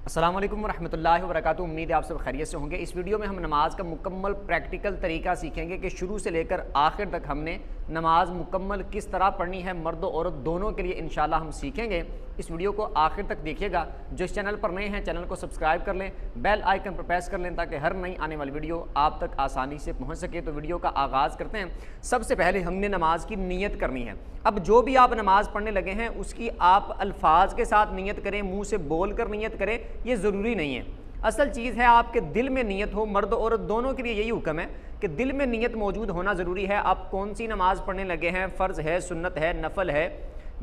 अस्सलाम वालेकुम रहमतुल्लाहि व बरकातुहू। उम्मीद है आप सब खैरियत से होंगे। इस वीडियो में हम नमाज का मुकम्मल प्रैक्टिकल तरीका सीखेंगे कि शुरू से लेकर आखिर तक हमने नमाज मुकम्मल किस तरह पढ़नी है, मर्द और औरत दोनों के लिए इंशाल्लाह हम सीखेंगे। इस वीडियो को आखिर तक देखिएगा। जो इस चैनल पर नए हैं चैनल को सब्सक्राइब कर लें, बेल आइकन पर प्रेस कर लें ताकि हर नई आने वाली वीडियो आप तक आसानी से पहुँच सके। तो वीडियो का आगाज़ करते हैं। सबसे पहले हमने नमाज की नीयत करनी है। अब जो भी आप नमाज पढ़ने लगे हैं उसकी आप अल्फाज के साथ नीयत करें, मुंह से बोल कर नीयत करें, ये ज़रूरी नहीं है। असल चीज़ है आपके दिल में नीयत हो। मर्द और औरत दोनों के लिए यही हुक्म है कि दिल में नीयत मौजूद होना ज़रूरी है। आप कौन सी नमाज़ पढ़ने लगे हैं, फ़र्ज़ है, सुन्नत है, नफल है,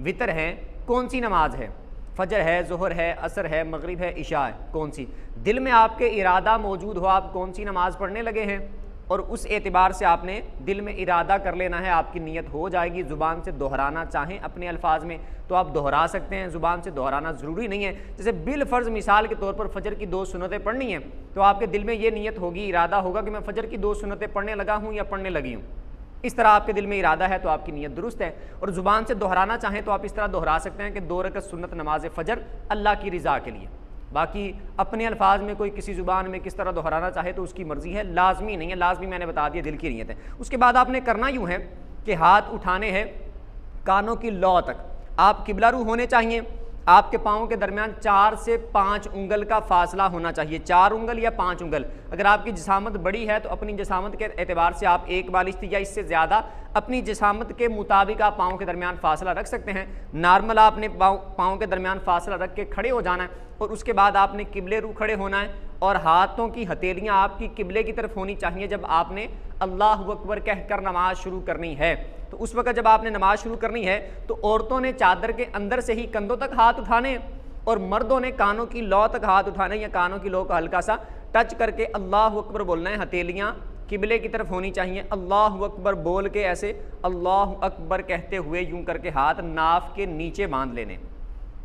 वितर है, कौन सी नमाज है, फजर है, ज़ोहर है, असर है, मगरिब है, इशा है, कौन सी, दिल में आपके इरादा मौजूद हो आप कौन सी नमाज़ पढ़ने लगे हैं और उस एतबार से आपने दिल में इरादा कर लेना है, आपकी नीयत हो जाएगी। ज़ुबान से दोहराना चाहें अपने अल्फाज में तो आप दोहरा सकते हैं, ज़ुबान से दोहराना ज़रूरी नहीं है। जैसे बिल फ़र्ज़ मिसाल के तौर पर फ़जर की 2 सुन्नतें पढ़नी हैं तो आपके दिल में ये नीयत होगी, इरादा होगा कि मैं फ़जर की 2 सुन्नतें पढ़ने लगा हूँ या पढ़ने लगी हूँ। इस तरह आपके दिल में इरादा है तो आपकी नीयत दुरुस्त है। और ज़ुबान से दोहराना चाहें तो आप इस तरह दोहरा सकते हैं कि 2 रकअत सुन्नत नमाज फ़जर अल्लाह की रज़ा के लिए। बाकी अपने अल्फाज में कोई किसी ज़ुबान में किस तरह दोहराना चाहे तो उसकी मर्ज़ी है, लाजमी नहीं है। लाजमी मैंने बता दिया दिल की नीयत है। उसके बाद आपने करना यूँ है कि हाथ उठाने हैं कानों की लौ तक, आप किबला रू होने चाहिए। आपके पाँव के दरमियान 4 से 5 उंगल का फासला होना चाहिए, 4 उंगल या 5 उंगल। अगर आपकी जिसामत बड़ी है तो अपनी जिसामत के एतबार से आप 1 बालिश या इससे ज़्यादा अपनी जिसामत के मुताबिक आप पाँव के दरमियान फासला रख सकते हैं। नॉर्मल आपने पाँव के दरमियान फासला रख के खड़े हो जाना है और उसके बाद आपने किबले रू खड़े होना है और हाथों की हथेलियाँ आपकी किबले की तरफ होनी चाहिए जब आपने अल्लाहु अकबर कहकर नमाज शुरू करनी है। तो उस वक्त जब आपने नमाज शुरू करनी है तो औरतों ने चादर के अंदर से ही कंधों तक हाथ उठाने और मर्दों ने कानों की लौ तक हाथ उठाने या कानों की लौ को हल्का सा टच करके अल्लाहु अकबर बोलना है। हथेलियाँ किबले की तरफ होनी चाहिए। अल्लाहु अकबर बोल के ऐसे अल्लाहु अकबर कहते हुए यूं करके हाथ नाफ के नीचे बांध लेने,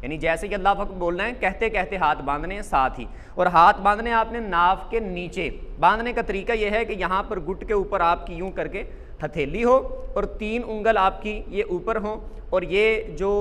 यानी जैसे कि अल्लाह अकबर बोलना है कहते कहते हाथ बांधने हैं साथ ही। और हाथ बांधने आपने नाफ के नीचे। बांधने का तरीका यह है कि यहाँ पर गुट के ऊपर आपकी यूं करके हथेली हो और 3 उंगल आपकी ये ऊपर हो और ये जो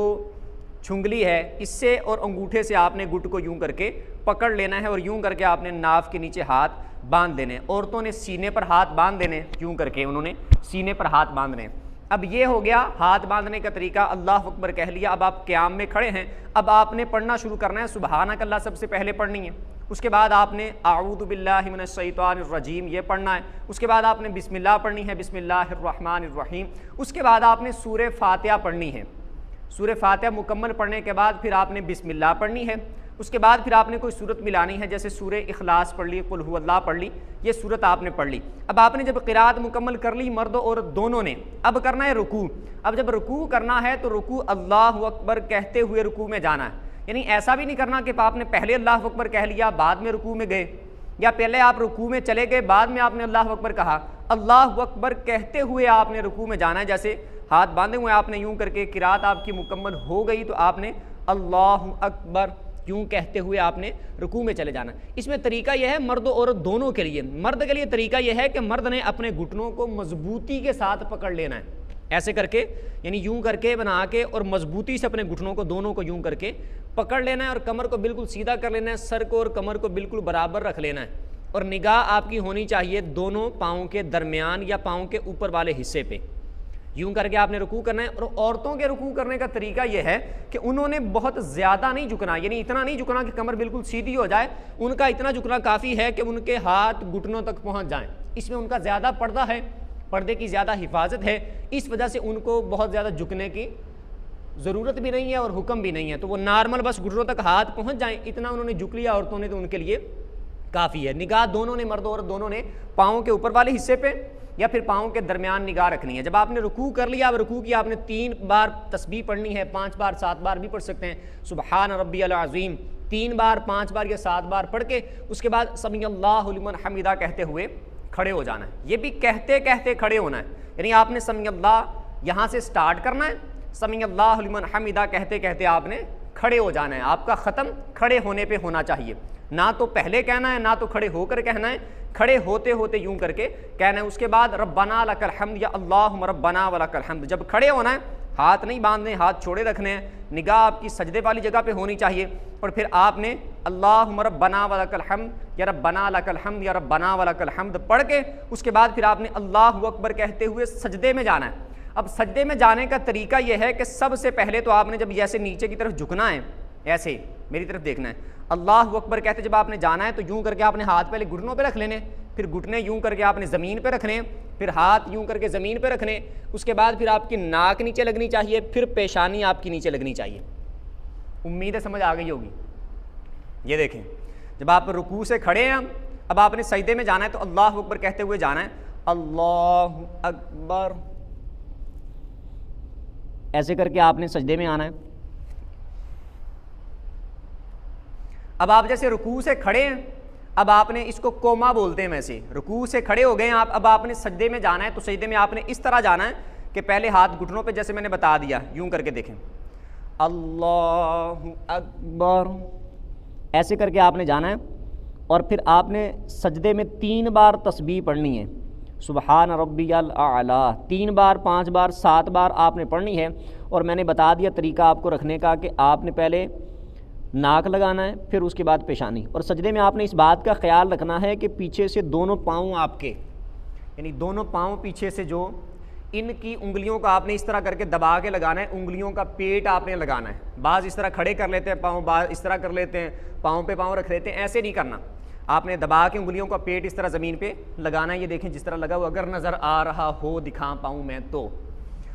छुंगली है इससे और अंगूठे से आपने गुट को यूं करके पकड़ लेना है और यूं करके आपने नाफ के नीचे हाथ बांध देने। औरतों ने सीने पर हाथ बांध देने, यूं करके उन्होंने सीने पर हाथ बांधने। अब ये हो गया हाथ बांधने का तरीका। अल्लाह अकबर कह लिया। अब आप क़याम में खड़े हैं, अब आपने पढ़ना शुरू करना है। सुबहानक अल्लाह सबसे पहले पढ़नी है। उसके बाद आपने आऊज़ु बिल्लाहि मिनश शैतानिर रजीम ये पढ़ना है। उसके बाद आपने बिस्मिल्लाह पढ़नी है, बिस्मिल्लाहिर रहमानिर रहीम। उसके बाद आपने सूरह फातिहा पढ़नी है। सूरह फातिहा मुकम्मल पढ़ने के बाद फिर आपने बिस्मिल्लाह पढ़नी है। उसके बाद फिर आपने कोई सूरत मिलानी है, जैसे सूरह इखलास पढ़ ली, कुल हुवल्लाह पढ़ ली, ये सूरत आपने पढ़ ली। अब आपने जब क़िराअत मुकम्मल कर ली मर्द और दोनों ने, अब करना है रुकू। अब जब रुकू करना है तो रुकू अल्लाहु अकबर कहते हुए रुकू में जाना है। यानी ऐसा भी नहीं करना कि आपने पहले अल्लाहु अकबर कह लिया बाद में रुकू में गए, या पहले आप रुकू में चले गए बाद में आपने अल्लाहु अकबर कहा। अल्लाहु अकबर कहते हुए आपने रुकू में जाना है। जैसे हाथ बांधे हुए आपने यूं करके क़िराअत आपकी मुकम्मल हो गई तो आपने अल्लाहु अकबर यूं कहते हुए आपने रुकू में चले जाना। इसमें तरीका यह है मर्द और औरत दोनों के लिए। मर्द के लिए तरीका यह है कि मर्द ने अपने घुटनों को मजबूती के साथ पकड़ लेना है, ऐसे करके, यानी यूं करके बना के और मजबूती से अपने घुटनों को दोनों को यूं करके पकड़ लेना है और कमर को बिल्कुल सीधा कर लेना है। सर को और कमर को बिल्कुल बराबर रख लेना है और निगाह आपकी होनी चाहिए दोनों पाँव के दरमियान या पाँव के ऊपर वाले हिस्से पे। यूं करके आपने रुकू करना है। और औरतों के रुकू करने का तरीका यह है कि उन्होंने बहुत ज़्यादा नहीं झुकना, यानी इतना नहीं झुकना कि कमर बिल्कुल सीधी हो जाए। उनका इतना झुकना काफ़ी है कि उनके हाथ घुटनों तक पहुंच जाएं। इसमें उनका ज़्यादा पर्दा है, पर्दे की ज़्यादा हिफाजत है, इस वजह से उनको बहुत ज़्यादा झुकने की ज़रूरत भी नहीं है और हुक्म भी नहीं है। तो वो नॉर्मल बस घुटनों तक हाथ पहुँच जाएँ, इतना उन्होंने झुक लिया औरतों ने तो उनके लिए काफ़ी है। निगाह दोनों ने, मर्द और दोनों ने, पाँव के ऊपर वाले हिस्से पे या फिर पाँव के दरमियान निगाह रखनी है। जब आपने रुकू कर लिया, अब रुकू की आपने 3 बार तस्बीह पढ़नी है, 5 बार 7 बार भी पढ़ सकते हैं। सुबहान रब्बियल अज़ीम 3 बार 5 बार या 7 बार पढ़ के उसके बाद समी अल्लाहु लिमन हमिदा कहते हुए खड़े हो जाना है। ये भी कहते कहते खड़े होना है, यानी आपने समी अल्लाह यहाँ से स्टार्ट करना है, समी अल्लाहु लिमन हमिदा कहते कहते आपने खड़े हो जाना है। आपका ख़त्म खड़े होने पे होना चाहिए, ना तो पहले कहना है ना तो खड़े होकर कहना है, खड़े होते होते यूं करके कहना है। उसके बाद रब्बना लकल हम्द या अल्लाहुम्मा रब्बना व लकल हम्द। जब खड़े होना है हाथ नहीं बांधने, हाथ छोड़े रखने हैं, निगाह आपकी सजदे वाली जगह पे होनी चाहिए। और फिर आपने अल्लाहुम्मा रब्बना व लकल हम्द या रब्बना लकल हम्द या रब्बना व लकल हम्द पढ़ के उसके बाद फिर आपने अल्लाहु अकबर कहते हुए सजदे में जाना है। अब सजदे में जाने का तरीका यह है कि सबसे पहले तो आपने जब ऐसे नीचे की तरफ झुकना है, ऐसे मेरी तरफ देखना है, अल्लाहु अकबर कहते जब आपने जाना है तो यूँ करके आपने हाथ पहले घुटनों पे रख लेने, फिर घुटने यूँ करके आपने ज़मीन पे रखने, फिर हाथ यूँ करके ज़मीन पे रखने। उसके बाद फिर आपकी नाक नीचे लगनी चाहिए, फिर पेशानी आपकी नीचे लगनी चाहिए। उम्मीद है समझ आ गई होगी। ये देखें, जब आप रुकू से खड़े हैं, अब आपने सजदे में जाना है तो अल्लाहु अकबर कहते हुए जाना है, अल्लाहु अकबर ऐसे करके आपने सजदे में आना है। अब आप जैसे रुकू से खड़े हैं, अब आपने इसको कोमा बोलते हैं, वैसे रुकू से खड़े हो गए आप, अब आपने सजदे में जाना है तो सजदे में आपने इस तरह जाना है कि पहले हाथ घुटनों पे जैसे मैंने बता दिया यूं करके देखें, अल्लाहु अकबर ऐसे करके आपने जाना है। और फिर आपने सजदे में 3 बार तस्बीह पढ़नी है, सुबहान रब्बियल आला 3 बार, 5 बार, 7 बार आपने पढ़नी है। और मैंने बता दिया तरीका आपको रखने का कि आपने पहले नाक लगाना है, फिर उसके बाद पेशानी। और सजदे में आपने इस बात का ख्याल रखना है कि पीछे से दोनों पाँव आपके, यानी दोनों पाँव पीछे से जो इनकी उंगलियों का आपने इस तरह करके दबा के लगाना है, उंगलियों का पेट आपने लगाना है। बाज़ इस तरह खड़े कर लेते हैं पाँव, बाज़ इस तरह कर लेते हैं, पाँव पे पाँव रख लेते हैं, ऐसे नहीं करना। आपने दबा के उंगलियों का पेट इस तरह ज़मीन पे लगाना है। ये देखें जिस तरह लगा हुआ, अगर नज़र आ रहा हो दिखा पाऊँ मैं तो।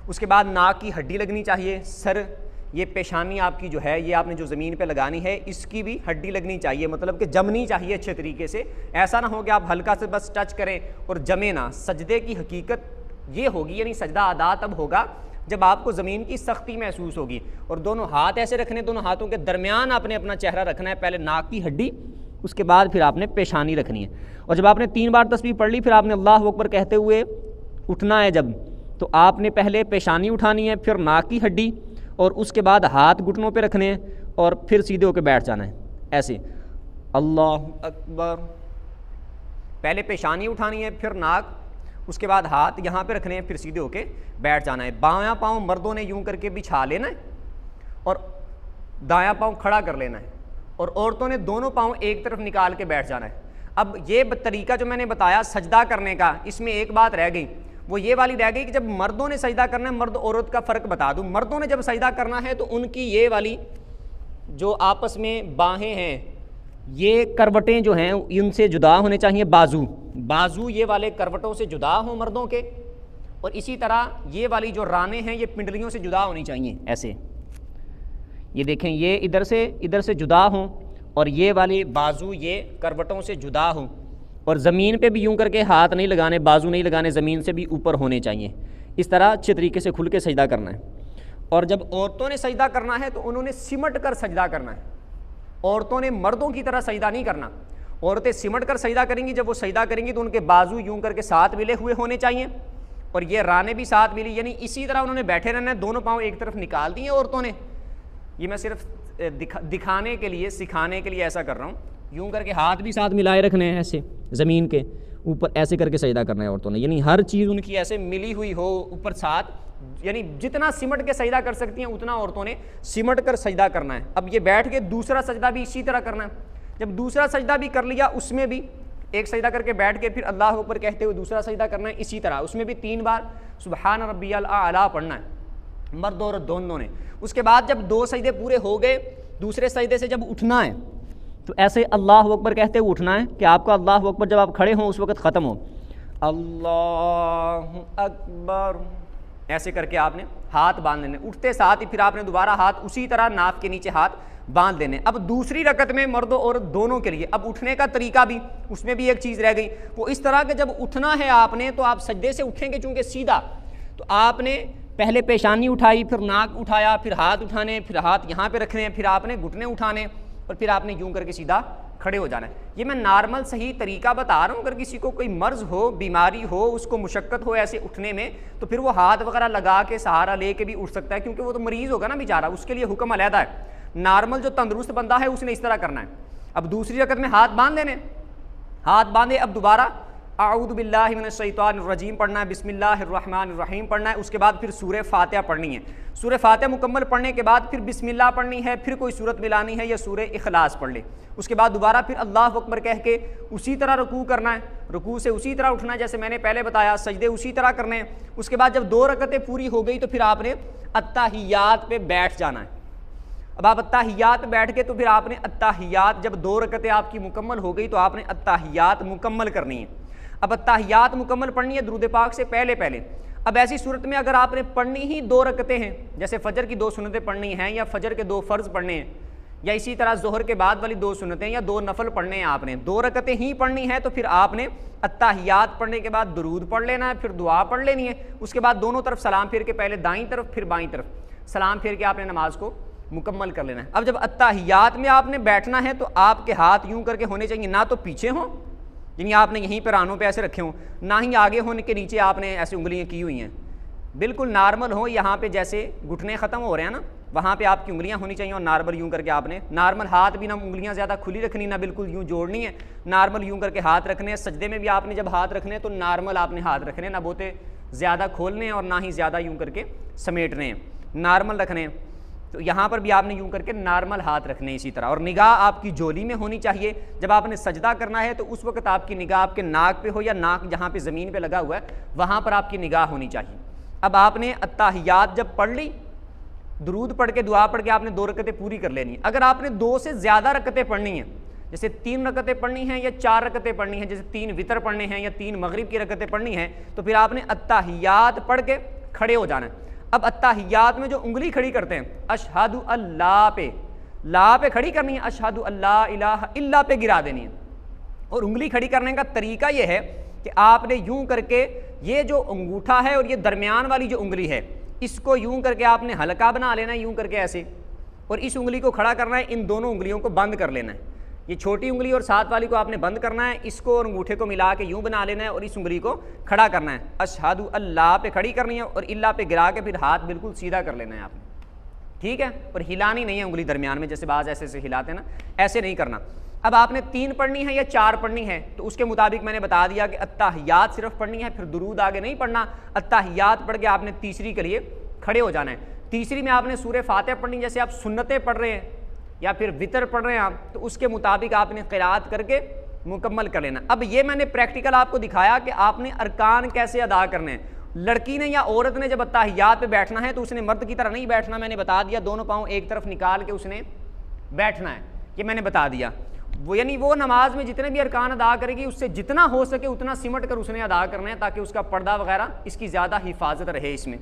उसके बाद नाक की हड्डी लगनी चाहिए, सर, ये पेशानी आपकी जो है, ये आपने जो ज़मीन पे लगानी है इसकी भी हड्डी लगनी चाहिए, मतलब कि जमनी चाहिए अच्छे तरीके से। ऐसा ना हो कि आप हल्का से बस टच करें और जमे ना। सजदे की हकीकत ये होगी, यानी सजदा अदा तब होगा जब आपको ज़मीन की सख्ती महसूस होगी। और दोनों हाथ ऐसे रखने, दोनों हाथों के दरमियान आपने अपना चेहरा रखना है, पहले नाक की हड्डी, उसके बाद फिर आपने पेशानी रखनी है। और जब आपने 3 बार तस्बीह पढ़ ली, फिर आपने अल्लाहु अकबर कहते हुए उठना है जब, तो आपने पहले पेशानी उठानी है, फिर नाक की हड्डी, और उसके बाद हाथ घुटनों पे रखने हैं, और फिर सीधे होकर बैठ जाना है ऐसे, अल्लाहु अकबर। पहले पेशानी उठानी है, फिर नाक, उसके बाद हाथ यहाँ पे रखने हैं, फिर सीधे होके बैठ जाना है। बायां पाँव मर्दों ने यूं करके बिछा लेना है और दायां पाँव खड़ा कर लेना है, और औरतों ने दोनों पाँव एक तरफ निकाल के बैठ जाना है। अब ये तरीका जो मैंने बताया सजदा करने का, इसमें एक बात रह गई, वो ये वाली रह गई कि जब मर्दों ने सजदा करना है, मर्द औरत का फ़र्क बता दूं। मर्दों ने जब सजदा करना है तो उनकी ये वाली जो आपस में बाहें हैं, ये करवटें जो हैं इनसे जुदा होने चाहिए, बाजू ये वाले करवटों से जुदा हों मर्दों के, और इसी तरह ये वाली जो रानें हैं ये पिंडलियों से जुदा होनी चाहिए ऐसे। ये देखें, ये इधर से जुदा हों, और ये वाली बाजू ये करवटों से जुदा हों, और ज़मीन पे भी यूं करके हाथ नहीं लगाने, बाजू नहीं लगाने, ज़मीन से भी ऊपर होने चाहिए। इस तरह अच्छे तरीके से खुल के सजदा करना है। और जब औरतों ने सजदा करना है तो उन्होंने सिमट कर सजदा करना है। औरतों ने मर्दों की तरह सजदा नहीं करना, औरतें सिमट कर सजदा करेंगी। जब वो सजदा करेंगी तो उनके बाजू यूं करके साथ मिले हुए होने चाहिए, और ये रानें भी साथ मिली, यानी इसी तरह उन्होंने बैठे रहना है। दोनों पाँव एक तरफ निकाल दिए औरतों ने। ये मैं सिर्फ दिखाने के लिए, सिखाने के लिए ऐसा कर रहा हूँ। यूं करके हाथ भी साथ मिलाए रखने हैं ऐसे, ज़मीन के ऊपर ऐसे करके सजदा करना है औरतों ने, यानी हर चीज़ उनकी ऐसे मिली हुई हो ऊपर साथ, यानी जितना सिमट के सजदा कर सकती हैं उतना औरतों ने सिमट कर सजदा करना है। अब ये बैठ के दूसरा सजदा भी इसी तरह करना है। जब दूसरा सजदा भी कर लिया, उसमें भी एक सजदा करके बैठ के फिर अल्लाह ऊपर कहते हुए दूसरा सजदा करना है इसी तरह। उसमें भी 3 बार सुबहान रब्बियल आला पढ़ना है मर्द और दोनों ने। उसके बाद जब 2 सजदे पूरे हो गए, दूसरे सजदे से जब उठना है तो ऐसे अल्लाह अकबर कहते हुए उठना है कि आपका अल्लाह अकबर जब आप खड़े हों उस वक्त ख़त्म हो, अल्लाह अकबर ऐसे करके आपने हाथ बांध लेने। उठते साथ ही फिर आपने दोबारा हाथ उसी तरह नाक के नीचे हाथ बांध लेने। अब दूसरी रकत में मर्द और दोनों के लिए अब उठने का तरीका भी, उसमें भी एक चीज़ रह गई, वो इस तरह के जब उठना है आपने तो आप सजदे से उठेंगे चूँकि सीधा, तो आपने पहले पेशानी उठाई, फिर नाक उठाया, फिर हाथ उठाने, फिर हाथ यहाँ पे रखने, फिर आपने घुटने उठाने, और फिर आपने यूं करके सीधा खड़े हो जाना है। ये मैं नॉर्मल सही तरीका बता रहा हूँ। अगर किसी को कोई मर्ज़ हो, बीमारी हो, उसको मुशक्क़त हो ऐसे उठने में, तो फिर वो हाथ वगैरह लगा के सहारा ले के भी उठ सकता है, क्योंकि वो तो मरीज़ होगा ना बेचारा, उसके लिए हुक्म अलहदा है। नॉर्मल जो तंदुरुस्त बंदा है उसने इस तरह करना है। अब दूसरी रकत में हाथ बांध लेने, हाथ बांधे, अब दोबारा आऊज़ु बिल्लाहि मिनश शैतानिर रजीम पढ़ना है, बिस्मिल्लाहिर रहमानिर रहीम पढ़ना है, उसके बाद फिर सूरह फातिहा पढ़नी है। सूरह फातिहा मुकम्मल पढ़ने के बाद फिर बिस्मिल्लाह पढ़नी है, फिर कोई सूरत मिलानी है या सूरह इखलास पढ़ ले। उसके बाद दोबारा फिर अल्लाह अकबर कह के उसी तरह रुकू करना है, रुकू से उसी तरह उठना है जैसे मैंने पहले बताया, सजदे उसी तरह करने हैं। उसके बाद जब 2 रकतें पूरी हो गई तो फिर आपने अत्ताहियात पे बैठ जाना है। अब आप अत्ताहियात बैठ के तो फिर आपने अत्ताहियात, जब 2 रकतें आपकी मुकम्मल हो गई तो आपने अत्ताहियात मुकम्मल करनी है। अब अत्ताहियात मुकम्मल पढ़नी है दुरूद पाक से पहले पहले। अब ऐसी सूरत में अगर आपने पढ़नी ही 2 रकतें हैं, जैसे फ़जर की 2 सुन्नतें पढ़नी हैं या फ़जर के 2 फ़र्ज़ पढ़ने हैं, या इसी तरह ज़ोहर के बाद वाली 2 सुन्नतें या 2 नफल पढ़ने हैं, आपने 2 रकतें ही पढ़नी है तो फिर आपने अत्ताहियात पढ़ने के बाद दुरूद पढ़ लेना है, फिर दुआ पढ़ लेनी है। उसके बाद दोनों तरफ सलाम फेर के, पहले दाईं तरफ फिर बाईं तरफ सलाम फेर के आपने नमाज को मुकम्मल कर लेना है। अब जब अत्ताहियात में आपने बैठना है तो आपके हाथ यूं करके होने चाहिए, ना तो पीछे हों यानी आपने यहीं पर रानों पे ऐसे रखे हों, ना ही आगे होने के नीचे आपने ऐसे उंगलियां की हुई हैं, बिल्कुल नॉर्मल हो। यहाँ पे जैसे घुटने ख़त्म हो रहे हैं ना, वहाँ पे आपकी उंगलियां होनी चाहिए और नॉर्मल यूं करके आपने नॉर्मल हाथ भी, ना उंगलियां ज़्यादा खुली रखनी ना बिल्कुल यूं जोड़नी है, नॉर्मल यूं करके हाथ रखने हैं। सजदे में भी आपने जब हाथ रखने हैं तो नॉर्मल आपने हाथ रखने हैं, ना बहुते ज़्यादा खोलने हैं और ना ही ज़्यादा यूं करके समेटने हैं, नॉर्मल रखने हैं। तो यहाँ पर भी आपने यूं करके नॉर्मल हाथ रखने इसी तरह, और निगाह आपकी जोली में होनी चाहिए। जब आपने सजदा करना है तो उस वक्त आपकी निगाह आपके नाक पे हो या नाक जहाँ पे ज़मीन पे लगा हुआ है वहाँ पर आपकी निगाह होनी चाहिए। अब आपने अत्ताहियात जब पढ़ ली, दुरूद पढ़ के दुआ पढ़ के आपने 2 रकतें पूरी कर लेनी है। अगर आपने 2 से ज़्यादा रकतें पढ़नी हैं, जैसे 3 रकतें पढ़नी हैं या 4 रकतें पढ़नी हैं, जैसे 3 वितर पढ़ने हैं या 3 मगरिब की रकतें पढ़नी हैं, तो फिर आपने अत्ताहियात पढ़ के खड़े हो जाना है। अब अत्ताहियात में जो उंगली खड़ी करते हैं अशहदु अल्लाह पे, ला पे खड़ी करनी है, अशहदु अल्लाह इलाहा इल्ला पे गिरा देनी है। और उंगली खड़ी करने का तरीका ये है कि आपने यूं करके ये जो अंगूठा है और ये दरमियान वाली जो उंगली है इसको यूं करके आपने हल्का बना लेना है, यूं करके ऐसे, और इस उंगली को खड़ा करना है, इन दोनों उंगलियों को बंद कर लेना है। ये छोटी उंगली और साथ वाली को आपने बंद करना है, इसको और अंगूठे को मिला के यूं बना लेना है और इस उंगली को खड़ा करना है। अशहदु अल्लाह पे खड़ी करनी है और इल्ला पे गिरा के फिर हाथ बिल्कुल सीधा कर लेना है आपने, ठीक है। और हिलानी नहीं है उंगली दरमियान में, जैसे बाज ऐसे ऐसे हिलाते हैं ना, ऐसे नहीं करना। अब आपने 3 पढ़नी है या 4 पढ़नी है तो उसके मुताबिक मैंने बता दिया कि अत्ताहियात सिर्फ पढ़नी है, फिर दुरूद आगे नहीं पढ़ना। अत्ताहियात पढ़ के आपने तीसरी के लिए खड़े हो जाना है। तीसरी में आपने सूरह फातिहा पढ़नी, जैसे आप सुन्नतें पढ़ रहे हैं या फिर वितर पढ़ रहे हैं आप, तो उसके मुताबिक आपने क़िराअत करके मुकम्मल कर लेना। अब ये मैंने प्रैक्टिकल आपको दिखाया कि आपने अरकान कैसे अदा करने हैं। लड़की ने या औरत ने जब अत्ताहियात पे बैठना है तो उसने मर्द की तरह नहीं बैठना, मैंने बता दिया, दोनों पाँव एक तरफ निकाल के उसने बैठना है, ये मैंने बता दिया। वो यानी वो नमाज में जितने भी अरकान अदा करेगी उससे जितना हो सके उतना सिमट कर उसने अदा करना है, ताकि उसका पर्दा वगैरह इसकी ज़्यादा हिफाजत रहे इसमें।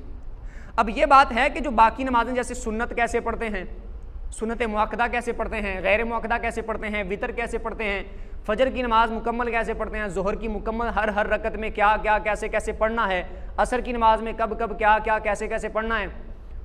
अब ये बात है कि जो बाकी नमाजें जैसे सुन्नत कैसे पढ़ते हैं, सुन्नत मुअक्कदा कैसे पढ़ते हैं, गैर मुअक्कदा कैसे पढ़ते हैं, वितर कैसे पढ़ते हैं, फजर की नमाज मुकम्मल कैसे पढ़ते हैं, जोहर की मुकम्मल हर रकत में क्या क्या कैसे कैसे पढ़ना है, असर की नमाज में कब कब क्या क्या कैसे कैसे पढ़ना है,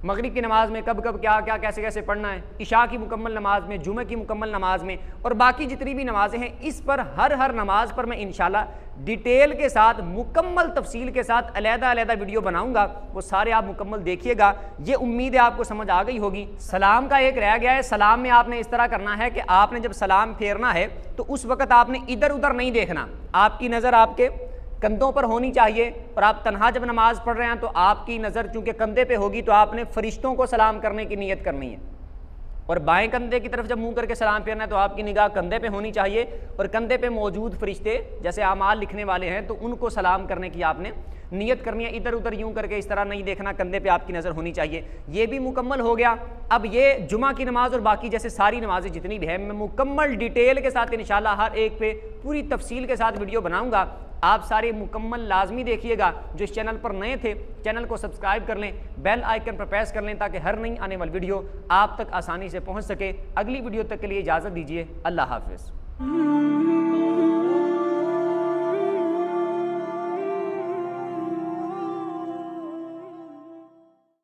मगरिब की नमाज में कब कब क्या क्या कैसे कैसे पढ़ना है, इशा की मुकम्मल नमाज में, जुमे की मुकम्मल नमाज में, और बाकी जितनी भी नमाजें हैं इस पर हर नमाज पर मैं इंशाल्लाह डिटेल के साथ मुकम्मल तफसील के साथ अलग-अलग वीडियो बनाऊंगा, वो सारे आप मुकम्मल देखिएगा। ये उम्मीद है आपको समझ आ गई होगी। सलाम का एक रह गया है, सलाम में आपने इस तरह करना है कि आपने जब सलाम फेरना है तो उस वक्त आपने इधर उधर नहीं देखना, आपकी नज़र आपके कंधों पर होनी चाहिए। और आप तन्हा जब नमाज पढ़ रहे हैं तो आपकी नज़र चूंकि कंधे पे होगी तो आपने फरिश्तों को सलाम करने की नीयत करनी है, और बाएं कंधे की तरफ जब मुंह करके सलाम फेरना है तो आपकी निगाह कंधे पे होनी चाहिए, और कंधे पे मौजूद फरिश्ते जैसे आमाल लिखने वाले हैं तो उनको सलाम करने की आपने नीयत करनी है। इधर उधर यूं करके इस तरह नहीं देखना, कंधे पे आपकी नज़र होनी चाहिए। ये भी मुकम्मल हो गया। अब ये जुमा की नमाज और बाकी जैसे सारी नमाजें जितनी भी है मैं मुकम्मल डिटेल के साथ इंशाल्लाह हर एक पे पूरी तफसील के साथ वीडियो बनाऊंगा। आप सारे मुकम्मल लाजमी देखिएगा। जो इस चैनल पर नए थे चैनल को सब्सक्राइब कर लें, बेल आइकन पर प्रेस कर लें ताकि हर नई आने वाली वीडियो आप तक आसानी से पहुंच सके। अगली वीडियो तक के लिए इजाज़त दीजिए। अल्लाह हाफ़िज़।